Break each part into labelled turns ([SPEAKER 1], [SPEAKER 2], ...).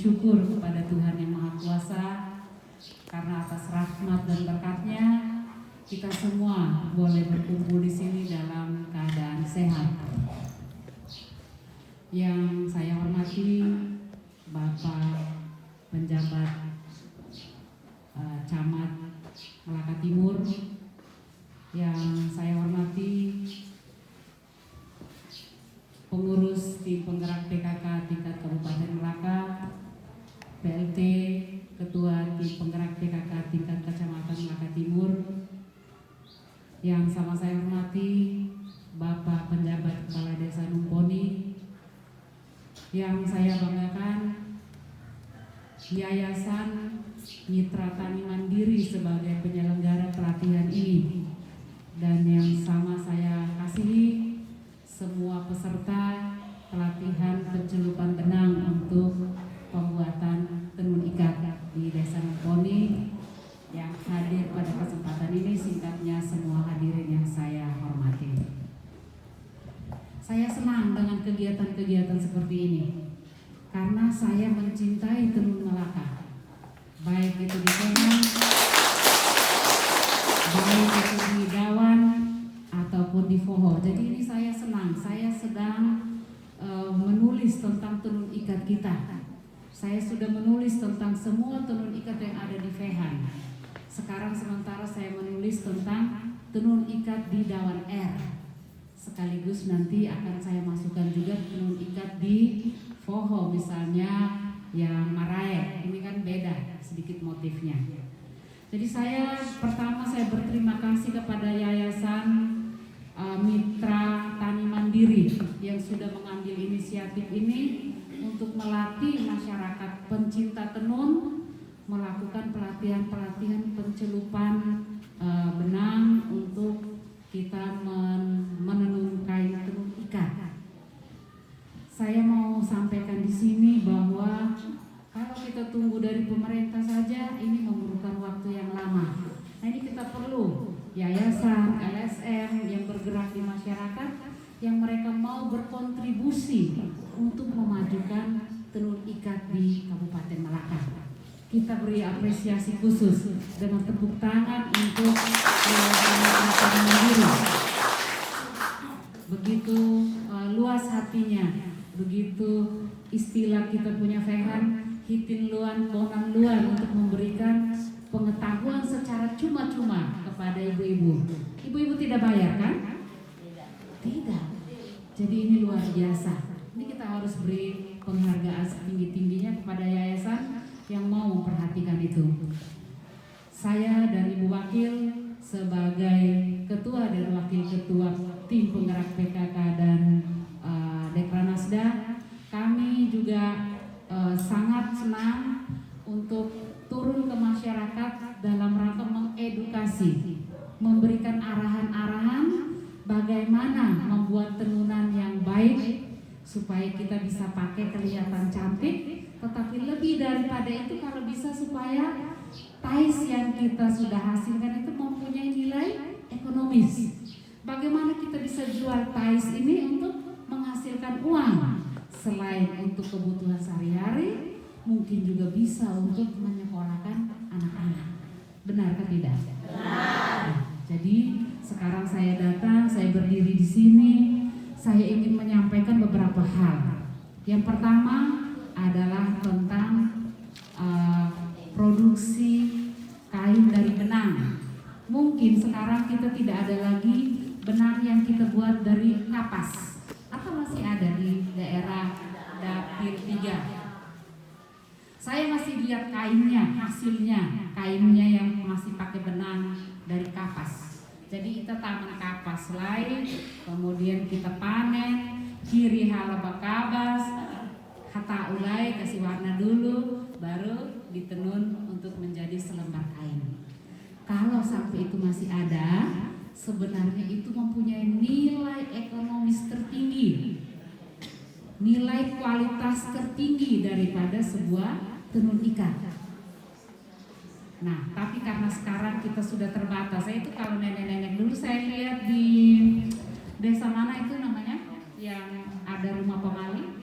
[SPEAKER 1] bersyukur kepada Tuhan Yang Maha Kuasa karena atas rahmat dan berkat-Nya kita semua boleh berkumpul di sini dalam keadaan sehat. Yang saya hormati Bapak Penjabat Camat Melaka Timur, yang saya hormati pengurus tim penggerak PKK tingkat Kabupaten Melaka, PLT, Ketua tim penggerak PKK tingkat Kecamatan Melaka Timur, yang sama saya hormati Bapak Penjabat Kepala Desa Numponi, yang saya banggakan Yayasan Mitra Tani Mandiri sebagai penyelenggara pelatihan ini, dan yang sama saya kasihi semua peserta pelatihan pencelupan benang untuk pembuatan tenun ikat di Desa Numponi yang hadir pada kesempatan ini. Singkatnya, semua hadirin yang saya hormati. Saya senang dengan kegiatan-kegiatan seperti ini karena saya mencintai tenun Melaka, baik itu di Penang, baik itu di Dawan ataupun di Foho. Jadi ini saya senang, saya sedang menulis tentang tenun ikat kita. Saya sudah menulis tentang semua tenun ikat yang ada di Fehan. Sekarang sementara saya menulis tentang tenun ikat di Dawan R. Sekaligus nanti akan saya masukkan juga tenun ikat di Foho, misalnya yang Marae. Ini kan beda sedikit motifnya. Jadi saya berterima kasih kepada Yayasan Mitra Tani Mandiri yang sudah mengambil inisiatif ini untuk melatih masyarakat pencinta tenun melakukan pelatihan-pelatihan pencelupan benang untuk kita menenun kain tenun ikat. Saya mau sampaikan di sini bahwa kalau kita tunggu dari pemerintah saja ini memerlukan waktu yang lama. Nah, ini kita perlu yayasan, LSM yang bergerak di masyarakat yang mereka mau berkontribusi untuk memajukan tenun ikat di Kabupaten Melaka. Kita beri apresiasi khusus dengan tepuk tangan untuk Yayasan Mandiri. Begitu luas hatinya, begitu istilah kita punya Fehan, hitin luan, bonan luan, untuk memberikan pengetahuan secara cuma-cuma kepada ibu-ibu. Ibu-ibu tidak bayar kan? Tidak. Jadi ini luar biasa. Ini kita harus beri penghargaan setinggi-tingginya kepada yayasan yang mau memperhatikan itu. Saya dan Ibu Wakil sebagai ketua dan wakil ketua tim penggerak PKK dan Dekranasda, kami juga sangat senang untuk turun ke masyarakat dalam rangka mengedukasi, memberikan arahan-arahan bagaimana membuat tenunan yang baik supaya kita bisa pakai kelihatan cantik, tetapi lebih daripada itu kalau bisa supaya tais yang kita sudah hasilkan itu mempunyai nilai ekonomis. Bagaimana kita bisa jual tais ini untuk menghasilkan uang selain untuk kebutuhan sehari-hari, mungkin juga bisa untuk menyekolahkan anak-anak. Benarkah tidak? Benar. Jadi sekarang saya datang, saya berdiri di sini, saya ingin menyampaikan beberapa hal. Yang pertama adalah tentang produksi kain dari benang. Mungkin sekarang kita tidak ada lagi benang yang kita buat dari kapas, atau masih ada di daerah Dapir 3. Saya masih lihat kainnya, hasilnya, kainnya yang masih pakai benang dari kapas. Jadi kita tanam kapas lain, kemudian kita panen, kiri halaba kabas, hata ulai, kasih warna dulu, baru ditenun untuk menjadi selembar kain. Kalau sampai itu masih ada, sebenarnya itu mempunyai nilai ekonomis tertinggi, nilai kualitas tertinggi daripada sebuah tenun ikat. Nah, tapi karena sekarang kita sudah terbatas. Saya itu kalau nenek-nenek dulu saya lihat di desa mana itu namanya yang ada rumah pemali,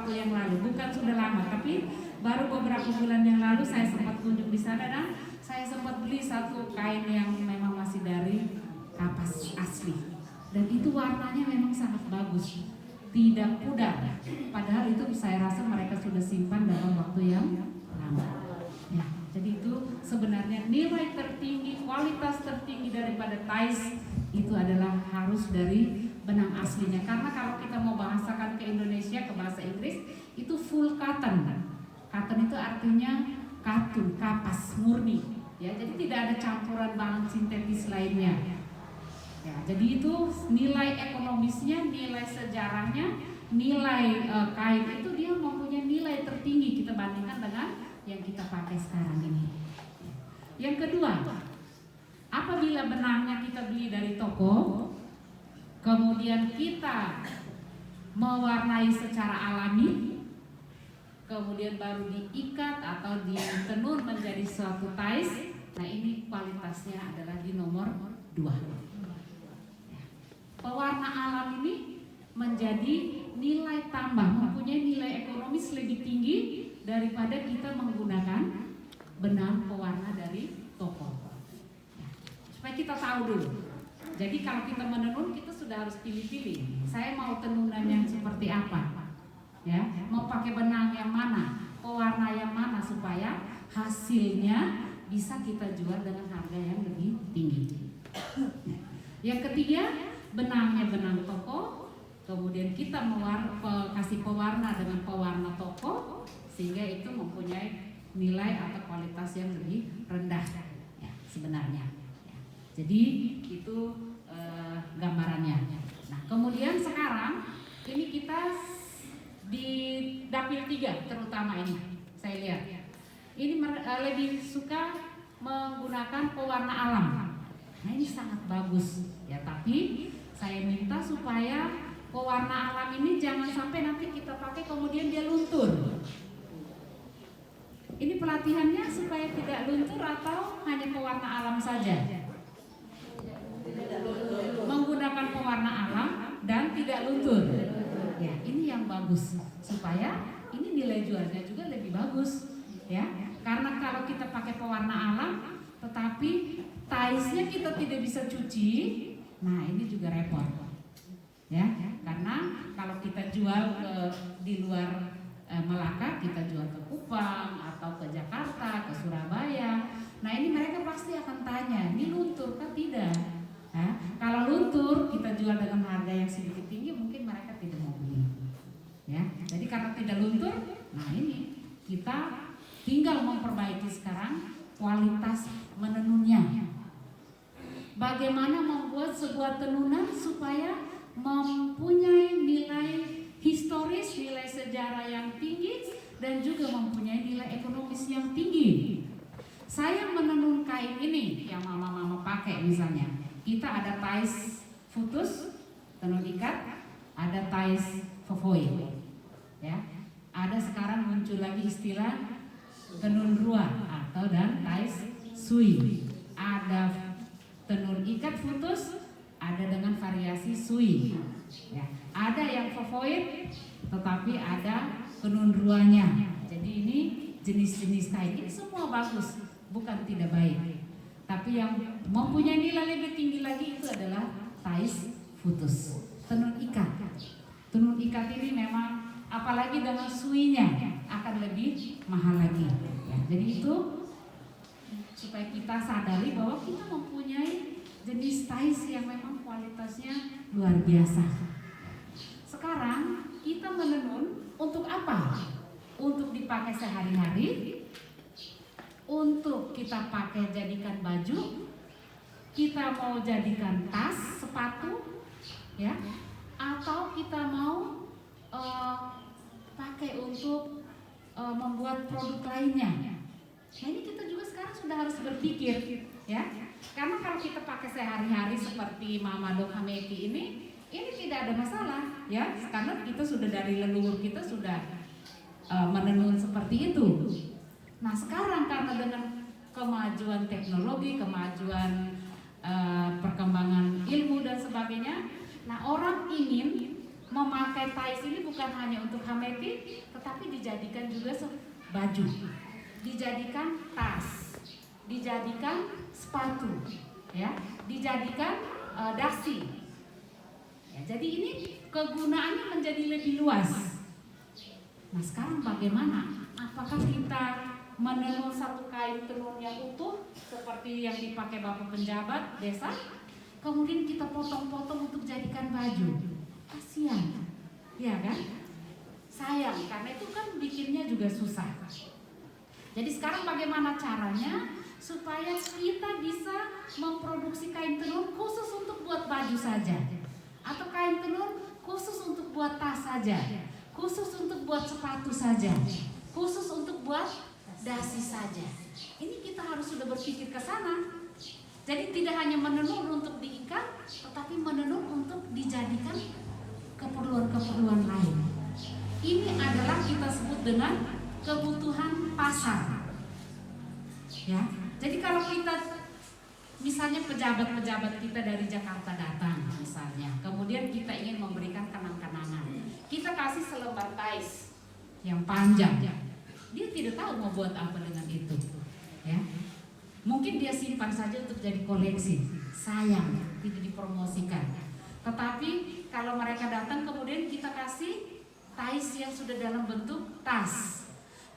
[SPEAKER 1] waktu yang lalu, bukan sudah lama, tapi baru beberapa bulan yang lalu saya sempat kunjung di sana dan saya sempat beli satu kain yang memang masih dari kapas asli. Dan itu warnanya memang sangat bagus, tidak pudar. Padahal itu saya rasa mereka sudah simpan dalam waktu yang lama. Ya, jadi itu sebenarnya nilai tertinggi, kualitas tertinggi daripada ties itu adalah harus dari benang aslinya. Karena kalau kita mau bahasakan ke Indonesia, ke bahasa Inggris, itu full cotton. Cotton itu artinya katun, kapas murni. Ya, jadi tidak ada campuran bahan sintetis lainnya. Ya, jadi itu nilai ekonomisnya, nilai sejarahnya, nilai kain itu dia mempunyai nilai tertinggi kita bandingkan dengan yang kita pakai sekarang ini. Yang kedua, apabila benangnya kita beli dari toko, kemudian kita mewarnai secara alami, kemudian baru diikat atau ditenun menjadi suatu ties. Nah, ini kualitasnya adalah di nomor 2. Pewarna alam ini menjadi nilai tambah, mempunyai nilai ekonomis lebih tinggi daripada kita menggunakan benang pewarna dari toko. Supaya kita tahu dulu. Jadi kalau kita menenun, kita sudah harus pilih-pilih. Saya mau tenunan yang seperti apa? Ya, mau pakai benang yang mana, pewarna yang mana supaya hasilnya bisa kita jual dengan harga yang lebih tinggi. Yang ketiga, benangnya benang toko, kemudian kita kasih pewarna dengan pewarna toko, sehingga itu mempunyai nilai atau kualitas yang lebih rendah ya, sebenarnya. Ya. Jadi itu gambarannya. Nah, kemudian sekarang ini kita di dapil 3 terutama ini saya lihat ini lebih suka menggunakan pewarna alam. Nah, ini sangat bagus ya, tapi saya minta supaya pewarna alam ini jangan sampai nanti kita pakai kemudian dia luntur. Ini pelatihannya supaya tidak luntur atau hanya pewarna alam saja? Menggunakan pewarna alam dan tidak luntur. Ya, ini yang bagus supaya ini nilai jualnya juga lebih bagus ya. Karena kalau kita pakai pewarna alam tetapi tiesnya kita tidak bisa cuci, nah ini juga repot. Ya, karena kalau kita jual di luar Melaka, kita jual ke Kupang atau ke Jakarta, ke Surabaya. Nah, ini mereka pasti akan tanya, ini luntur kan? Tidak. Nah, kalau luntur kita jual dengan harga yang sedikit tinggi, mungkin mereka tidak mau beli. Ya, jadi karena tidak luntur, nah ini kita tinggal memperbaiki sekarang kualitas menenunnya. Bagaimana membuat sebuah tenunan supaya mempunyai nilai historis, nilai sejarah yang tinggi dan juga mempunyai nilai ekonomis yang tinggi. Saya menenun kain ini yang mama-mama pakai misalnya. Kita ada ties futus, tenun ikat, ada ties fofoil. Ya. Ada sekarang muncul lagi istilah tenun rua atau dan ties sui. Ada tenun ikat futus, ada dengan variasi sui. Ya. Ada yang fofoil, tetapi ada tenun ruanya. Jadi ini jenis-jenis kain ini semua bagus, bukan tidak baik. Tapi yang mempunyai nilai lebih tinggi lagi itu adalah ties futus, tenun ikat. Tenun ikat ini memang apalagi dengan suinya akan lebih mahal lagi. Ya, jadi itu supaya kita sadari bahwa kita mempunyai jenis ties yang memang kualitasnya luar biasa. Sekarang kita menenun untuk apa? Untuk dipakai sehari-hari, untuk kita pakai jadikan baju, kita mau jadikan tas, sepatu, ya, atau kita mau pakai untuk membuat produk lainnya. Nah, ini kita juga sekarang sudah harus berpikir, ya, karena kalau kita pakai sehari-hari seperti Mama Dok Hameki ini tidak ada masalah, ya, karena kita sudah dari leluhur kita sudah menenun seperti itu. Nah, sekarang karena dengan kemajuan teknologi, kemajuan perkembangan ilmu dan sebagainya, nah orang ingin memakai tais ini bukan hanya untuk hameti, tetapi dijadikan juga baju, dijadikan tas, dijadikan sepatu, ya, dijadikan dasi. Ya, jadi ini kegunaannya menjadi lebih luas. Nah sekarang bagaimana? Apakah kita menenun satu kain tenun yang utuh seperti yang dipakai Bapak penjabat desa, kemudian kita potong-potong untuk jadikan baju? Kasihan, ya kan? Sayang, karena itu kan bikinnya juga susah. Jadi sekarang bagaimana caranya supaya kita bisa memproduksi kain tenun khusus untuk buat baju saja, atau kain tenun khusus untuk buat tas saja, khusus untuk buat sepatu saja, khusus untuk buat dasi saja. Ini kita harus sudah berpikir ke sana. Jadi tidak hanya menenun untuk diikat, tetapi menenun untuk dijadikan keperluan-keperluan lain. Ini adalah kita sebut dengan kebutuhan pasar. Ya. Jadi kalau kita misalnya pejabat-pejabat kita dari Jakarta datang misalnya, kemudian kita ingin memberikan kenang-kenangan, kita kasih selembar tais yang panjang, dia tidak tahu mau buat apa dengan itu, ya. Mungkin dia simpan saja untuk jadi koleksi, sayang tidak dipromosikan. Tetapi kalau mereka datang kemudian kita kasih tais yang sudah dalam bentuk tas,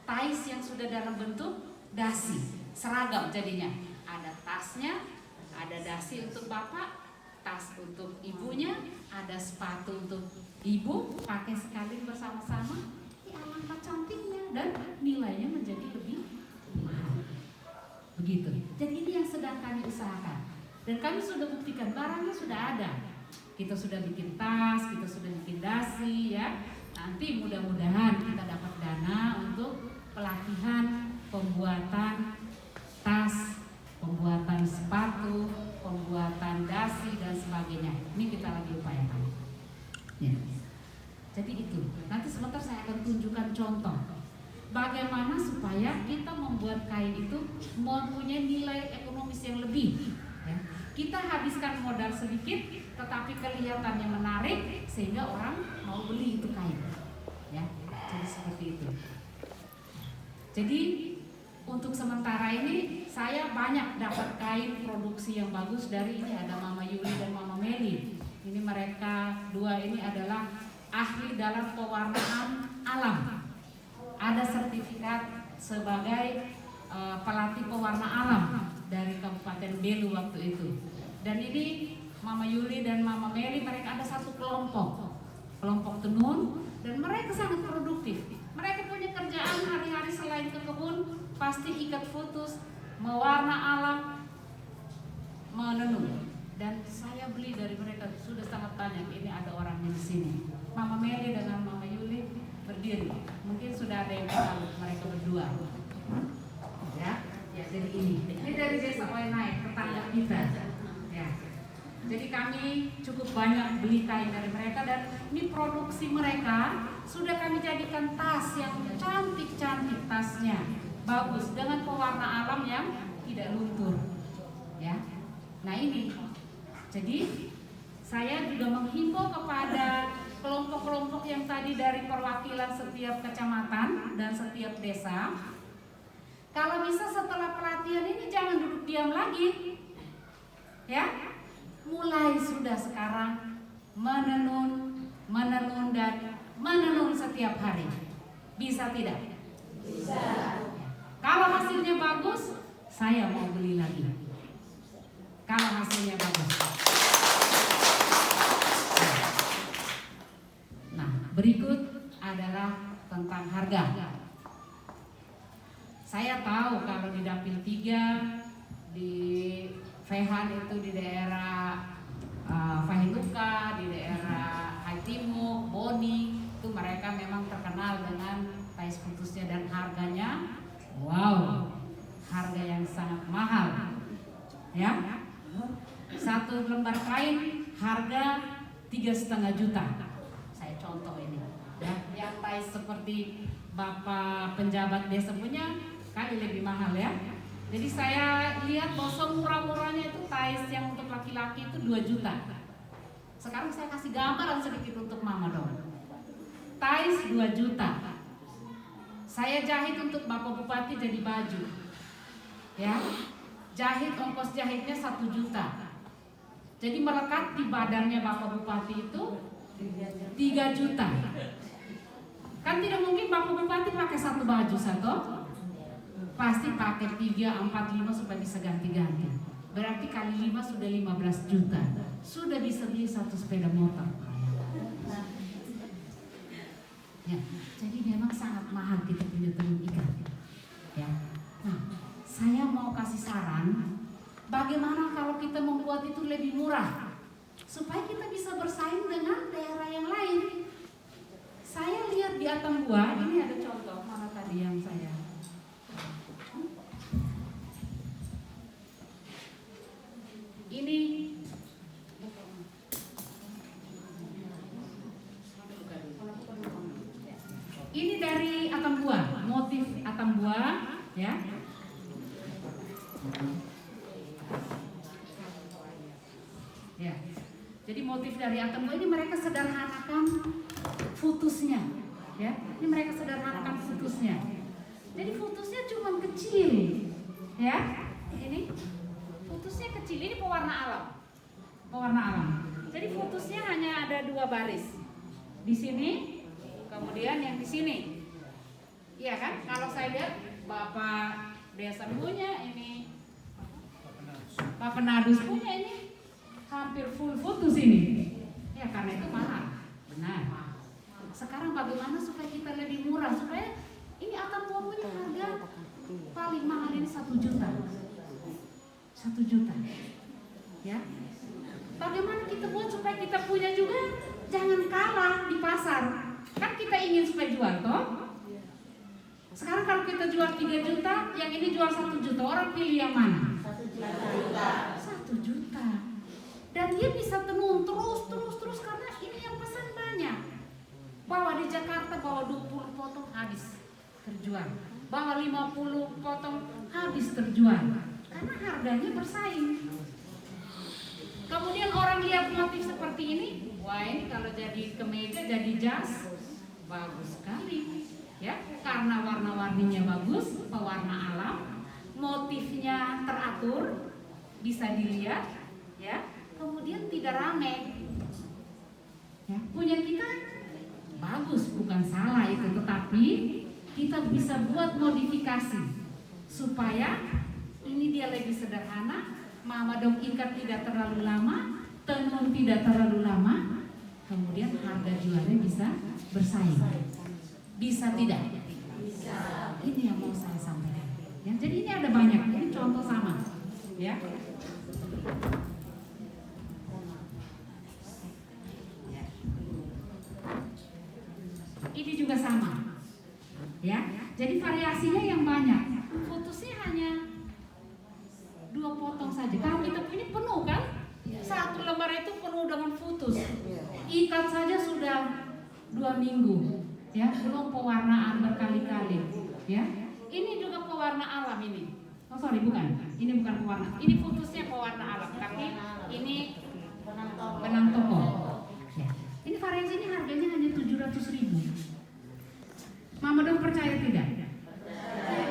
[SPEAKER 1] tais yang sudah dalam bentuk dasi, seragam jadinya. Ada tasnya, ada dasi untuk bapak, tas untuk ibunya, ada sepatu untuk ibu, pakai sekali bersama-sama. Ya, alangkah cantiknya dan nilainya menjadi lebih mahal. Begitu. Jadi ini yang sedang kami usahakan. Dan kami sudah buktikan barangnya sudah ada. Kita sudah bikin tas, kita sudah bikin dasi, ya. Nanti mudah-mudahan kita dapat dana untuk pelatihan pembuatan tas, pembuatan sepatu, pembuatan dasi dan sebagainya. Ini kita lagi upayakan. Ya. Jadi itu. Nanti sebentar saya akan tunjukkan contoh bagaimana supaya kita membuat kain itu mempunyai nilai ekonomis yang lebih. Ya. Kita habiskan modal sedikit, tetapi kelihatannya menarik sehingga orang mau beli itu kain. Ya. Jadi seperti itu. Jadi untuk sementara ini saya banyak dapat kain produksi yang bagus dari ini, ada Mama Yuli dan Mama Meli. Ini mereka dua ini adalah ahli dalam pewarnaan alam. Ada sertifikat sebagai pelatih pewarna alam dari Kabupaten Belu waktu itu. Dan ini Mama Yuli dan Mama Meli, mereka ada satu kelompok tenun, dan mereka sangat produktif. Mereka punya kerjaan hari-hari selain ke kebun, pasti ikat putus, mewarna alam, menenun. Dan saya beli dari mereka sudah sangat banyak. Ini ada orangnya di sini. Mama Meli dengan Mama Yuli berdiri. Mungkin sudah ada yang kenal mereka berdua. Ya, jadi ini dari desa Oenai, tetangga kita. Ya. Jadi kami cukup banyak beli kain dari mereka, dan ini produksi mereka sudah kami jadikan tas yang cantik-cantik, tasnya bagus dengan pewarna alam yang tidak luntur. Ya. Nah ini. Jadi saya juga menghimbau kepada kelompok-kelompok yang tadi dari perwakilan setiap kecamatan dan setiap desa, kalau bisa setelah pelatihan ini jangan duduk diam lagi, ya, mulai sudah sekarang menenun dan menenun setiap hari. Bisa tidak? Bisa. Kalau hasilnya bagus, saya mau beli lagi. Kalau hasilnya bagus. Nah, berikut adalah tentang harga. Saya tahu kalau di Dapil 3, di Fehan itu di daerah Fahiluka, di daerah Haitimu, Boni, itu mereka memang terkenal dengan tais putusnya, dan harganya, wow, harga yang sangat mahal. Ya, satu lembar kain harga 3,5 juta. Saya contoh ini, ya, yang tais seperti Bapak penjabat desa punya kali lebih mahal, ya. Jadi saya lihat bahwa murah-murahnya itu tais yang untuk laki-laki itu 2 juta. Sekarang saya kasih gambaran sedikit untuk Mama dong. Tais 2 juta. Saya jahit untuk Bapak Bupati jadi baju. Ya. Jahit, ongkos jahitnya 1 juta. Jadi melekat di badannya Bapak Bupati itu 3 juta. Kan tidak mungkin Bapak Bupati pakai 1 baju satu. Pasti pakai 3, 4, 5 supaya bisa ganti-ganti. Berarti kali 5 sudah 15 juta. Sudah bisa beli 1 sepeda motor. Ya, jadi memang sangat mahal kita punya tenun ikat. Ya. Nah, saya mau kasih saran, bagaimana kalau kita membuat itu lebih murah, supaya kita bisa bersaing dengan daerah yang lain. Saya lihat di Atambua, ini ada contoh, mana tadi yang saya. Ini dari Atambua, motif Atambua, ya. Ya. Jadi motif dari Atambua ini mereka sederhanakan futusnya, ya. Ini mereka sederhanakan futusnya. Jadi futusnya cuma kecil, ya. Ini futusnya kecil, ini pewarna alam. Pewarna alam. Jadi futusnya hanya ada 2 baris. Di sini, kemudian yang di sini. Iya kan? Kalau saya lihat Bapak Desa punya ini, Bapak Nadus punya ini hampir full futus ini. Ya karena itu mahal. Benar. Sekarang bagaimana supaya kita lebih murah, supaya ini Atambua punya harga paling mahal ini 1 juta. 1 juta. Ya. Bagaimana kita buat supaya kita punya juga jangan kalah di pasar. Kan kita ingin supaya jual toh. Sekarang kalau kita jual 3 juta, yang ini jual 1 juta, orang pilih yang mana?
[SPEAKER 2] 1 juta.
[SPEAKER 1] 1 juta. Dan dia bisa tenun terus karena ini yang pesan banyak. Bawa di Jakarta bawa 20 potong habis terjual. Bawa 50 potong habis terjual. Karena harganya bersaing. Kemudian orang lihat motif seperti ini, wah ini kalau jadi kemeja, jadi jas, bagus sekali, ya. Karena warna-warninya bagus, pewarna alam, motifnya teratur, bisa dilihat, ya. Kemudian tidak rame, ya. Punya kita bagus, bukan salah itu, tetapi kita bisa buat modifikasi supaya ini dia lebih sederhana. Mama dong ikat tidak terlalu lama, tenun tidak terlalu lama, kemudian harga jualnya bisa bersaing. Bisa tidak?
[SPEAKER 2] Bisa.
[SPEAKER 1] Ini yang mau saya sampaikan. Ya, jadi ini ada banyak, ini contoh sama, ya. Ini juga sama, ya. Jadi variasinya yang banyak. Futusnya hanya 2 potong saja. Kalau kita punya penuh kan? 1 lembar itu penuh dengan futus. Ikat saja sudah 2 minggu, ya. Belum pewarnaan berkali-kali, ya. Ini juga pewarna alam ini. Oh sorry, bukan. Ini bukan pewarna. Ini futusnya pewarna alam, tapi ini benang toko. Ya. Ini variasi ini harganya hanya 700.000. Mama dong percaya tidak? Ya,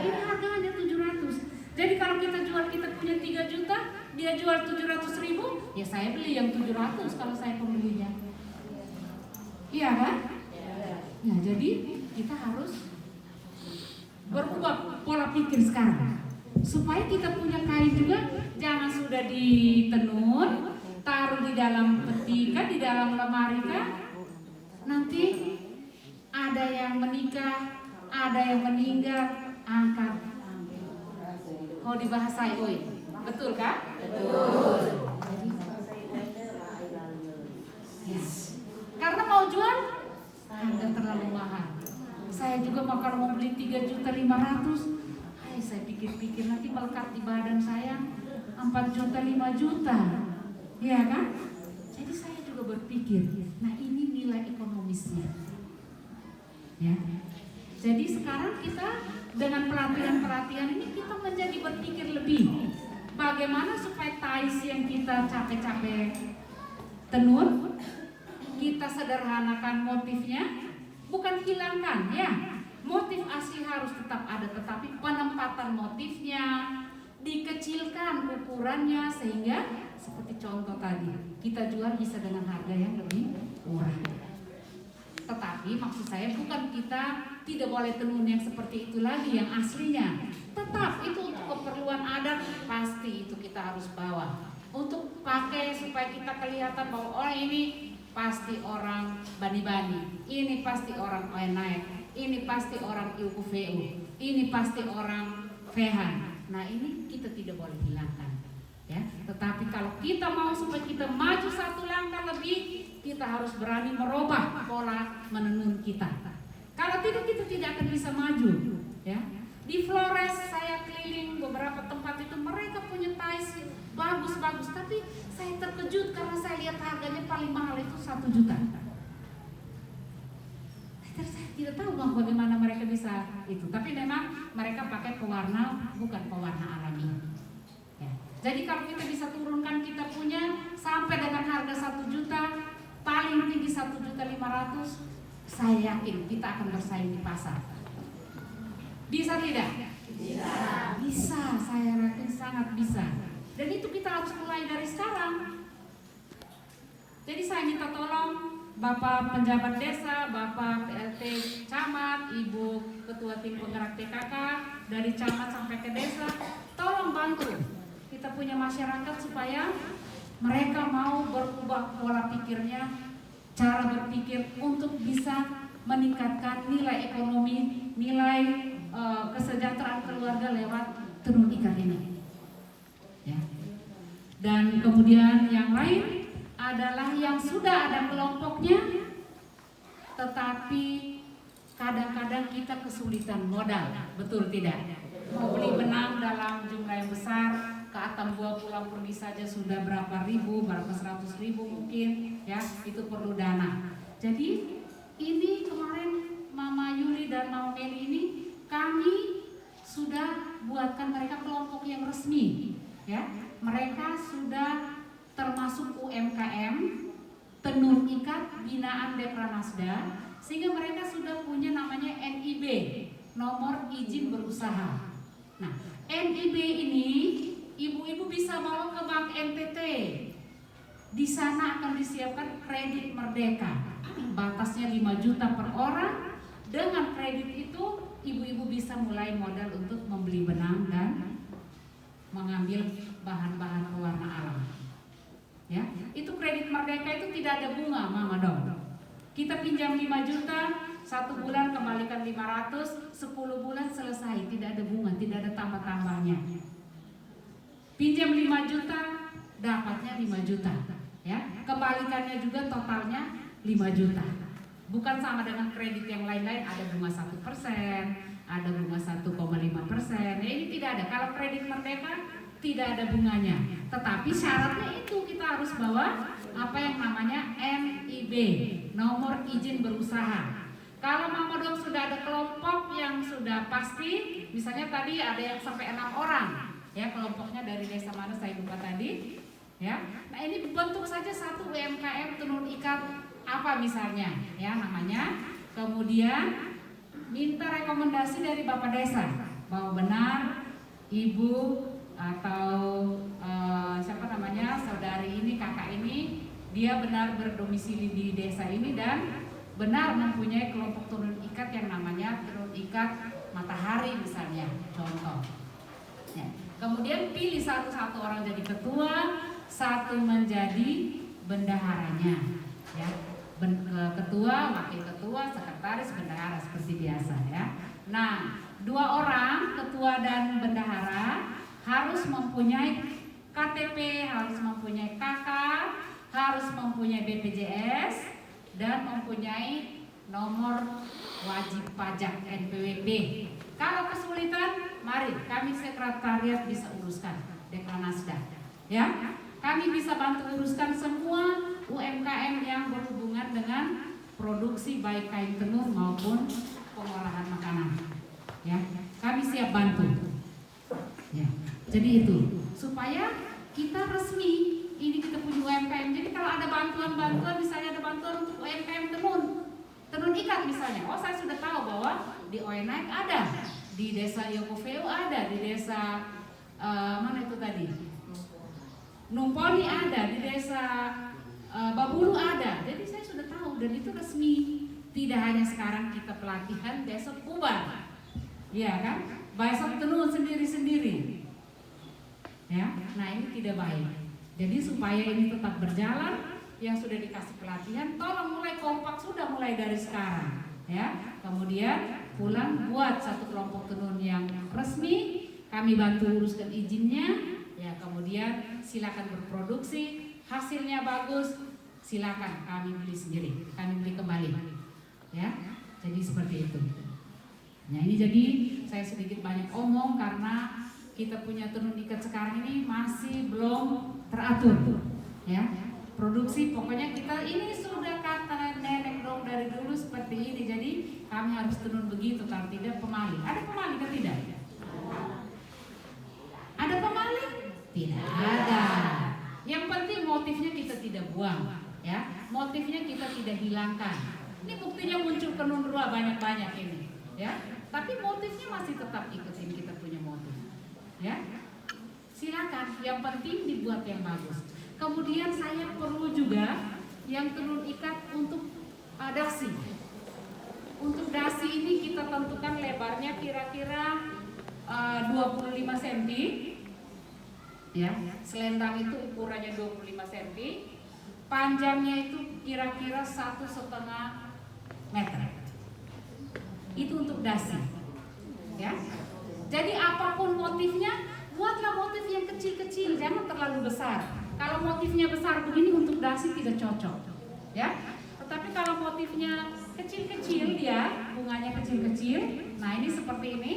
[SPEAKER 1] ini harga hanya 700. Jadi kalau kita jual, kita punya 3 juta, dia jual 700.000, ya saya beli yang 700 kalau saya pembelinya. Iya kan? Ya, jadi kita harus berubah pola pikir sekarang. Supaya kita punya kain juga, jangan sudah ditenun, taruh di dalam peti kan, di dalam lemari kan. Nanti ada yang menikah, ada yang meninggal, angkat. Mau dibahasai, oi, betul kan?
[SPEAKER 2] Betul.
[SPEAKER 1] Yes. Karena mau jual, harga terlalu mahal. Saya juga kalau mau beli 3.500.000, saya pikir-pikir nanti melekat di badan saya 4 juta, 5 juta, ya kan? Jadi saya juga berpikir, nah ini nilai ekonomisnya, ya. Jadi sekarang kita dengan pelatihan-pelatihan ini kita menjadi berpikir lebih bagaimana supaya tais yang kita capek-capek tenun, kita sederhanakan motifnya, bukan hilangkan ya. Motif asli harus tetap ada, tetapi penempatan motifnya dikecilkan ukurannya sehingga seperti contoh tadi kita jual bisa dengan harga yang lebih murah. Tetapi maksud saya bukan kita tidak boleh tenun yang seperti itu lagi yang aslinya. Tetap itu untuk keperluan adat pasti itu kita harus bawa. Untuk pakai supaya kita kelihatan bahwa oh ini pasti orang Bani-Bani, ini pasti orang Oenaek, ini pasti orang Ilku VU, ini pasti orang Vehan. Nah ini kita tidak boleh hilangkan ya. Tetapi kalau kita mau supaya kita maju satu langkah lebih, kita harus berani merubah pola menenun kita. Kalau tidak kita tidak akan bisa maju ya. Di Flores saya keliling beberapa tempat itu mereka punya tais bagus-bagus, tapi saya terkejut karena saya lihat harganya paling mahal itu 1 juta. Saya tidak tahu bagaimana mereka bisa itu, tapi memang mereka pakai pewarna bukan pewarna alami ya. Jadi kalau kita bisa turunkan kita punya sampai dengan harga 1 juta, paling tinggi 1.500.000, saya yakin kita akan bersaing di pasar. Bisa tidak? Bisa, saya yakin sangat bisa. Dan itu kita harus mulai dari sekarang. Jadi saya minta tolong Bapak penjabat desa, Bapak PLT camat, Ibu Ketua Tim Penggerak PKK dari camat sampai ke desa, tolong bantu kita punya masyarakat supaya mereka mau berubah pola pikirnya, cara berpikir untuk bisa meningkatkan nilai ekonomi, nilai kesejahteraan keluarga lewat tenun ikat ini. Ya. Dan kemudian yang lain adalah yang sudah ada kelompoknya, tetapi kadang-kadang kita kesulitan modal, betul tidak? Mau beli benang dalam jumlah yang besar, ke Atambua Pulau Perdi saja sudah berapa ribu, berapa 100.000 mungkin, ya itu perlu dana. Jadi ini kemarin Mama Yuli dan Mama Meli ini kami sudah buatkan mereka kelompok yang resmi, ya. Mereka sudah termasuk UMKM tenun ikat binaan Dekranasda, sehingga mereka sudah punya namanya NIB, nomor izin berusaha. Nah, NIB ini ibu-ibu bisa bawa ke Bank NTT. Di sana akan disiapkan kredit merdeka. Batasnya 5 juta per orang. Dengan kredit itu ibu-ibu bisa mulai modal untuk membeli benang dan mengambil bahan-bahan pewarna alam. Ya, itu kredit merdeka itu tidak ada bunga, Mama dong. Kita pinjam 5 juta, 1 bulan kembalikan 500, 10 bulan selesai, tidak ada bunga, tidak ada tambah-tambahnya. Pinjam 5 juta, dapatnya 5 juta, ya. Kembalikannya juga totalnya 5 juta. Bukan sama dengan kredit yang lain-lain, ada bunga 1%, ada bunga 1,5%. Ya, ini tidak ada. Kalau kredit merdeka tidak ada bunganya, tetapi syaratnya itu kita harus bawa apa yang namanya NIB, nomor izin berusaha. Kalau Mama Dong sudah ada kelompok yang sudah pasti, misalnya tadi ada yang sampai 6 orang, ya kelompoknya dari desa mana saya lupa tadi, ya. Nah ini bentuk saja satu UMKM tenun ikat apa misalnya, ya namanya. Kemudian minta rekomendasi dari Bapak Desa bahwa benar Ibu atau siapa namanya saudari ini, kakak ini, dia benar berdomisili di desa ini dan benar mempunyai kelompok tenun ikat yang namanya tenun ikat matahari misalnya, contoh. Ya. Kemudian pilih satu-satu orang jadi ketua, satu menjadi bendaharanya, ya. Ketua, wakil ketua, sekretaris, bendahara seperti biasa, ya. Nah, 2 orang ketua dan bendahara harus mempunyai KTP, harus mempunyai KK, harus mempunyai BPJS, dan mempunyai nomor wajib pajak NPWP. Kalau kesulitan, mari kami sekretariat bisa uruskan Dekranasda. Ya, kami bisa bantu uruskan semua UMKM yang berhubungan dengan produksi baik kain tenun maupun pengolahan makanan. Ya, kami siap bantu. Ya. Jadi itu supaya kita resmi, ini kita punya bikin UMKM. Jadi kalau ada bantuan-bantuan, misalnya ada bantuan untuk UMKM tenun ikat misalnya, oh saya sudah tahu bahwa di Oenaik ada, di desa Yokofeu ada, di desa mana itu tadi, Numponi ada, di desa Babulu ada. Jadi saya sudah tahu dan itu resmi. Tidak hanya sekarang kita pelatihan, besok bubar, ya kan? Besok tenun sendiri-sendiri. Ya, nah ini tidak baik. Jadi supaya ini tetap berjalan, yang sudah dikasih pelatihan, tolong mulai kompak sudah mulai dari sekarang, ya. Kemudian pulang buat satu kelompok tenun yang resmi, kami bantu uruskan izinnya, ya. Kemudian silakan berproduksi, hasilnya bagus, silakan kami beli sendiri, kami beli kembali, ya. Jadi seperti itu. Nah ini jadi saya sedikit banyak omong karena kita punya tenun ikat sekarang ini masih belum teratur, ya. Produksi pokoknya kita ini sudah kata nenek dong dari dulu seperti ini, jadi kami harus tenun begitu, kalau tidak pemali. Ada pemali kan tidak? Ada pemali? Tidak ada. Yang penting motifnya kita tidak buang, ya. Motifnya kita tidak hilangkan. Ini buktinya muncul tenun rua banyak-banyak ini, ya. Tapi motifnya masih tetap ikutin kita punya motif, ya. Silakan, yang penting dibuat yang bagus. Kemudian saya perlu juga yang tenun ikat untuk dasi. Untuk dasi ini kita tentukan lebarnya kira-kira 25 cm. Ya, selendang itu ukurannya 25 cm. Panjangnya itu kira-kira 1,5 meter. Itu untuk dasi. Ya. Jadi apapun motifnya, buatlah motif yang kecil-kecil, jangan terlalu besar. Kalau motifnya besar begini untuk dasi tidak cocok, ya. Tetapi kalau motifnya kecil-kecil, dia bunganya kecil-kecil. Nah ini seperti ini.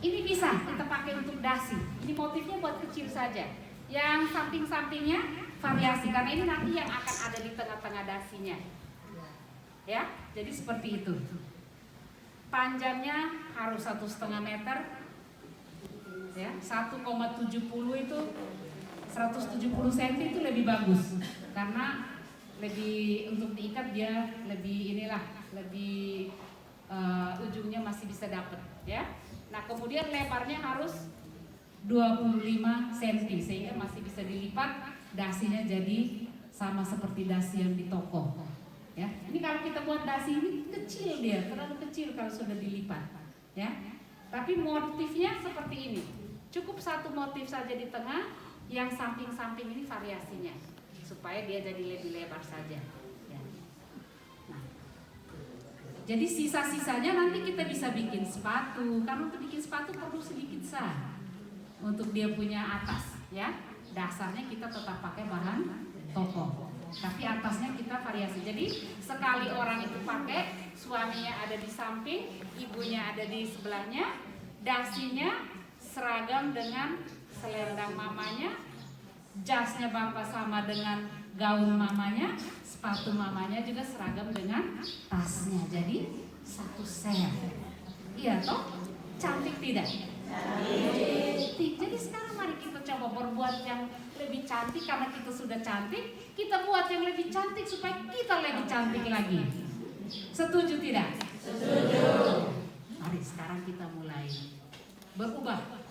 [SPEAKER 1] Ini bisa kita pakai untuk dasi. Ini motifnya buat kecil saja. Yang samping-sampingnya variasi karena ini nanti yang akan ada di tengah-tengah dasinya. Ya, jadi seperti itu. Panjangnya harus 1,5 meter. Ya, 1,70 itu 170 cm itu lebih bagus karena lebih untuk diikat dia lebih lebih ujungnya masih bisa dapat, ya. Nah kemudian lebarnya harus 25 cm sehingga masih bisa dilipat, dasinya jadi sama seperti dasi yang di toko, ya. Ini kalau kita buat dasi ini kecil, dia terlalu kecil kalau sudah dilipat, ya. Tapi motifnya seperti ini. Cukup satu motif saja di tengah, yang samping-samping ini variasinya supaya dia jadi lebih lebar saja. Ya. Nah, jadi sisa-sisanya nanti kita bisa bikin sepatu. Karena untuk bikin sepatu perlu sedikit sah untuk dia punya atas, ya. Dasarnya kita tetap pakai bahan toko, tapi atasnya kita variasi. Jadi sekali orang itu pakai, suaminya ada di samping, ibunya ada di sebelahnya, dasinya seragam dengan selendang mamanya, jasnya bapak sama dengan gaun mamanya, sepatu mamanya juga seragam dengan tasnya. Jadi satu set. Iya toh? Cantik tidak? Cantik. Jadi sekarang mari kita coba berbuat yang lebih cantik karena kita sudah cantik. Kita buat yang lebih cantik supaya kita lebih cantik lagi. Setuju tidak? Setuju. Mari sekarang kita mulai berubah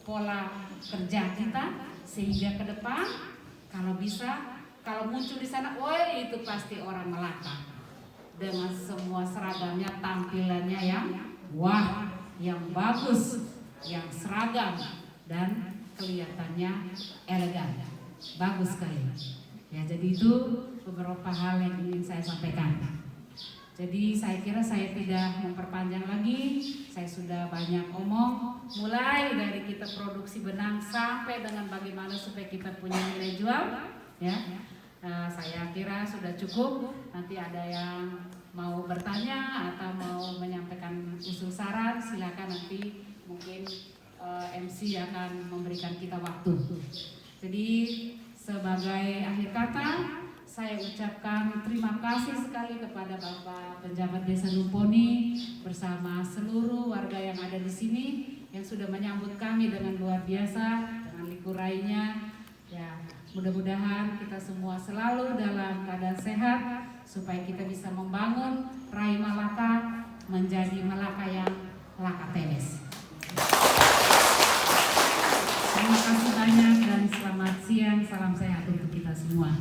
[SPEAKER 1] pola kerja kita sehingga ke depan kalau bisa, kalau muncul di sana, woi itu pasti orang Melaka dengan semua seragamnya, tampilannya yang wah, yang bagus, yang seragam dan kelihatannya elegan, bagus sekali. Ya jadi itu beberapa hal yang ingin saya sampaikan. Jadi saya kira saya tidak memperpanjang lagi, saya sudah banyak omong, mulai dari kita produksi benang sampai dengan bagaimana supaya kita punya nilai jual, ya. Saya kira sudah cukup. Nanti ada yang mau bertanya atau mau menyampaikan usul saran, silakan nanti mungkin MC akan memberikan kita waktu. Jadi sebagai akhir kata, saya ucapkan terima kasih sekali kepada Bapak Penjabat Desa Numponi bersama seluruh warga yang ada di sini yang sudah menyambut kami dengan luar biasa, dengan urainya. Ya, mudah-mudahan kita semua selalu dalam keadaan sehat supaya kita bisa membangun Rai Malaka menjadi Malaka yang lakateles. Terima kasih banyak dan selamat siang, salam sehat untuk kita semua.